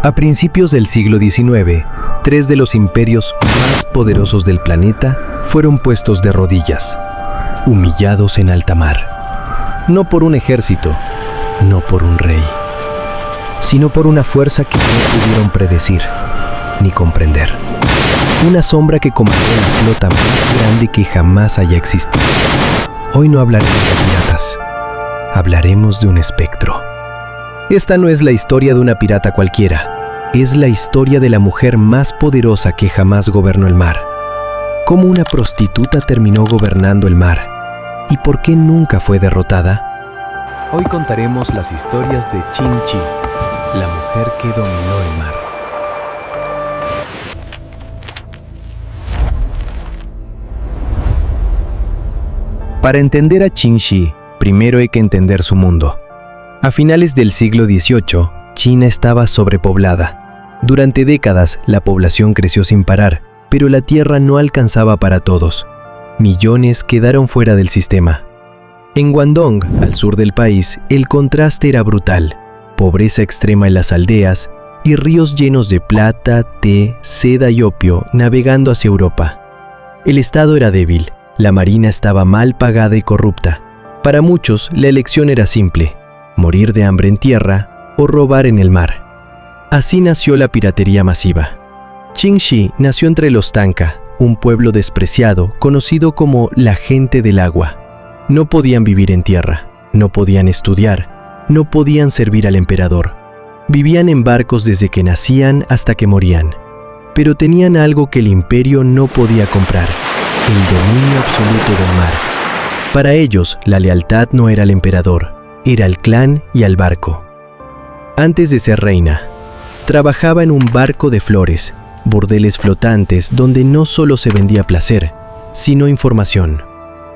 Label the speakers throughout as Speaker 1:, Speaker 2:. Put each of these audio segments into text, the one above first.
Speaker 1: A principios del siglo XIX, 3 de los imperios más poderosos del planeta fueron puestos de rodillas, humillados en alta mar. No por un ejército, no por un rey, sino por una fuerza que no pudieron predecir ni comprender. Una sombra que comandó la flota más grande que jamás haya existido. Hoy no hablaremos de piratas, hablaremos de un espectro. Esta no es la historia de una pirata cualquiera, es la historia de la mujer más poderosa que jamás gobernó el mar. ¿Cómo una prostituta terminó gobernando el mar? ¿Y por qué nunca fue derrotada? Hoy contaremos las historias de Qin Shi, la mujer que dominó el mar. Para entender a Qin Shi, primero hay que entender su mundo. A finales del siglo XVIII, China estaba sobrepoblada. Durante décadas, la población creció sin parar, pero la tierra no alcanzaba para todos. Millones quedaron fuera del sistema. En Guangdong, al sur del país, el contraste era brutal. Pobreza extrema en las aldeas y ríos llenos de plata, té, seda y opio navegando hacia Europa. El estado era débil, la marina estaba mal pagada y corrupta. Para muchos, la elección era simple: morir de hambre en tierra o robar en el mar. Así nació la piratería masiva. Qin Shi nació entre los Tanka, un pueblo despreciado conocido como la gente del agua. No podían vivir en tierra, no podían estudiar, no podían servir al emperador. Vivían en barcos desde que nacían hasta que morían. Pero tenían algo que el imperio no podía comprar: el dominio absoluto del mar. Para ellos, la lealtad no era al emperador, era al clan y al barco. Antes de ser reina, trabajaba en un barco de flores, burdeles flotantes donde no solo se vendía placer, sino información.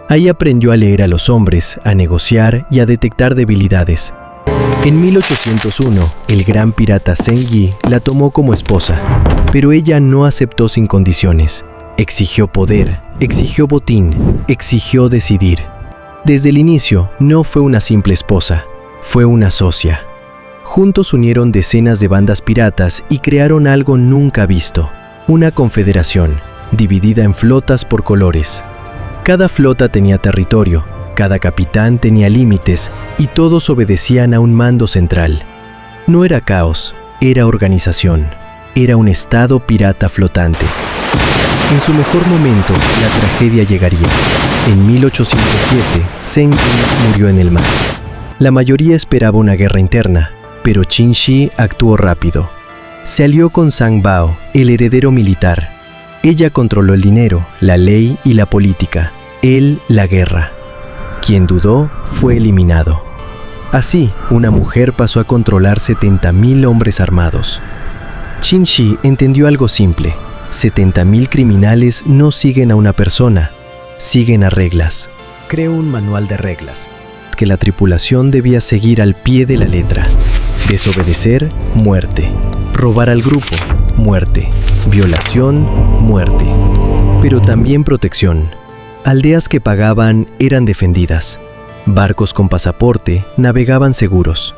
Speaker 1: Ahí aprendió a leer a los hombres, a negociar y a detectar debilidades. En 1801, el gran pirata Zheng Yi la tomó como esposa, pero ella no aceptó sin condiciones. Exigió poder, exigió botín, exigió decidir. Desde el inicio, no fue una simple esposa, fue una socia. Juntos unieron decenas de bandas piratas y crearon algo nunca visto: una confederación, dividida en flotas por colores. Cada flota tenía territorio, cada capitán tenía límites y todos obedecían a un mando central. No era caos, era organización, era un estado pirata flotante. En su mejor momento, la tragedia llegaría. En 1807, Zheng Yi murió en el mar. La mayoría esperaba una guerra interna, pero Qin Shi actuó rápido. Se alió con Zhang Bao, el heredero militar. Ella controló el dinero, la ley y la política. Él, la guerra. Quien dudó fue eliminado. Así, una mujer pasó a controlar 70,000 hombres armados. Qin Shi entendió algo simple: 70,000 criminales no siguen a una persona, siguen a reglas. Creó un manual de reglas que la tripulación debía seguir al pie de la letra. Desobedecer, muerte. Robar al grupo, muerte. Violación, muerte. Pero también protección. Aldeas que pagaban eran defendidas. Barcos con pasaporte navegaban seguros.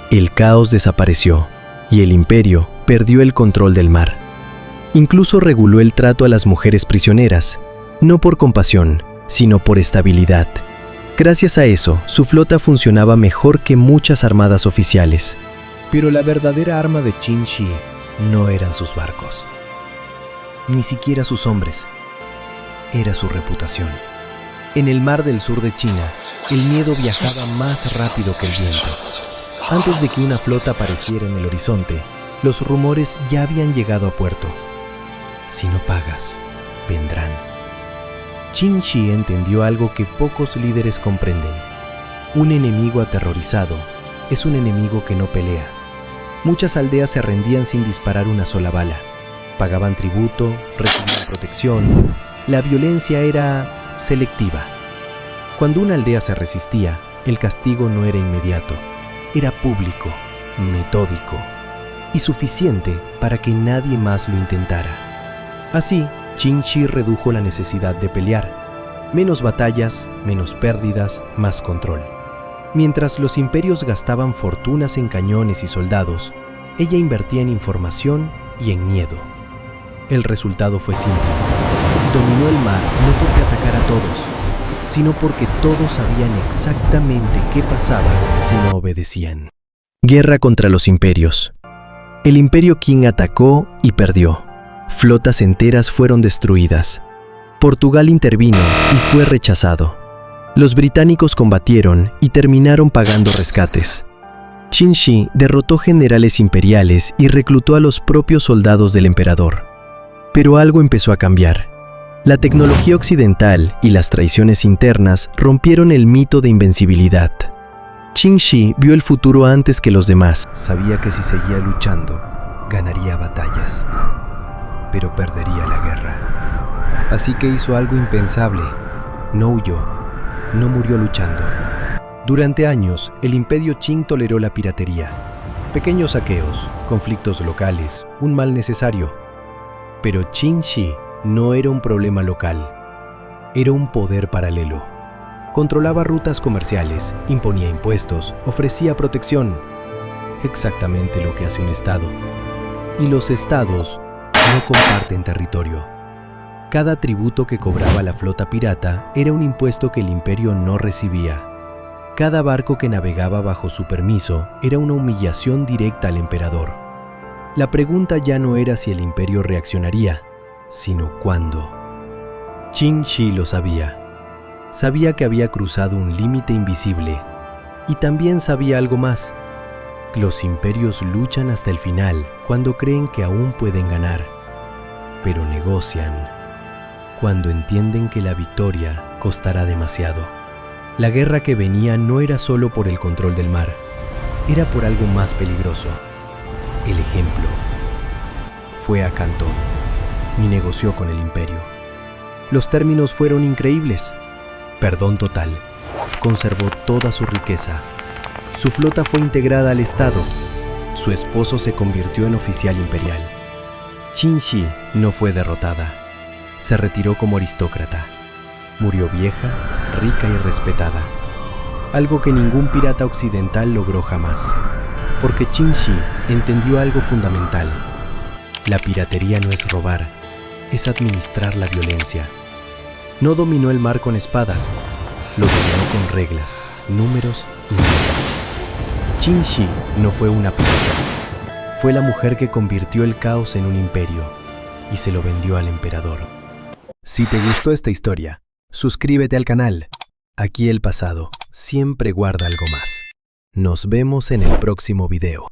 Speaker 1: El caos desapareció y el imperio perdió el control del mar. Incluso reguló el trato a las mujeres prisioneras, no por compasión, sino por estabilidad. Gracias a eso, su flota funcionaba mejor que muchas armadas oficiales. Pero la verdadera arma de Qin Shi no eran sus barcos, ni siquiera sus hombres. Era su reputación. En el mar del sur de China, el miedo viajaba más rápido que el viento. Antes de que una flota apareciera en el horizonte, los rumores ya habían llegado a puerto. Si no pagas, vendrán. Qin Shi entendió algo que pocos líderes comprenden. Un enemigo aterrorizado es un enemigo que no pelea. Muchas aldeas se rendían sin disparar una sola bala. Pagaban tributo, recibían protección. La violencia era selectiva. Cuando una aldea se resistía, el castigo no era inmediato. Era público, metódico y suficiente para que nadie más lo intentara. Así, Qin Shi redujo la necesidad de pelear. Menos batallas, menos pérdidas, más control. Mientras los imperios gastaban fortunas en cañones y soldados, ella invertía en información y en miedo. El resultado fue simple. Dominó el mar no porque atacara a todos, sino porque todos sabían exactamente qué pasaba si no obedecían. Guerra contra los imperios. El imperio Qing atacó y perdió. Flotas enteras fueron destruidas. Portugal intervino y fue rechazado. Los británicos combatieron y terminaron pagando rescates. Qin Shi derrotó generales imperiales y reclutó a los propios soldados del emperador. Pero algo empezó a cambiar. La tecnología occidental y las traiciones internas rompieron el mito de invencibilidad. Qin Shi vio el futuro antes que los demás.
Speaker 2: Sabía que si seguía luchando, ganaría batallas, pero perdería la guerra. Así que hizo algo impensable. No huyó, no murió luchando.
Speaker 1: Durante años, el imperio Qing toleró la piratería. Pequeños saqueos, conflictos locales, un mal necesario. Pero Qin Shi no era un problema local. Era un poder paralelo. Controlaba rutas comerciales, imponía impuestos, ofrecía protección. Exactamente lo que hace un estado. Y los estados no comparten territorio. Cada tributo que cobraba la flota pirata era un impuesto que el imperio no recibía. Cada barco que navegaba bajo su permiso era una humillación directa al emperador. La pregunta ya no era si el imperio reaccionaría, sino cuándo. Qin Shi lo sabía. Sabía que había cruzado un límite invisible. Y también sabía algo más. Los imperios luchan hasta el final cuando creen que aún pueden ganar. Pero negocian cuando entienden que la victoria costará demasiado. La guerra que venía no era solo por el control del mar. Era por algo más peligroso. El ejemplo. Fue a Cantón y negoció con el imperio. Los términos fueron increíbles. Perdón total. Conservó toda su riqueza. Su flota fue integrada al Estado. Su esposo se convirtió en oficial imperial. Qin Shi no fue derrotada. Se retiró como aristócrata. Murió vieja, rica y respetada. Algo que ningún pirata occidental logró jamás. Porque Qin Shi entendió algo fundamental. La piratería no es robar, es administrar la violencia. No dominó el mar con espadas, lo dominó con reglas, números y normas. Qin Shi no fue una pirata. Fue la mujer que convirtió el caos en un imperio y se lo vendió al emperador. Si te gustó esta historia, suscríbete al canal. Aquí el pasado siempre guarda algo más. Nos vemos en el próximo video.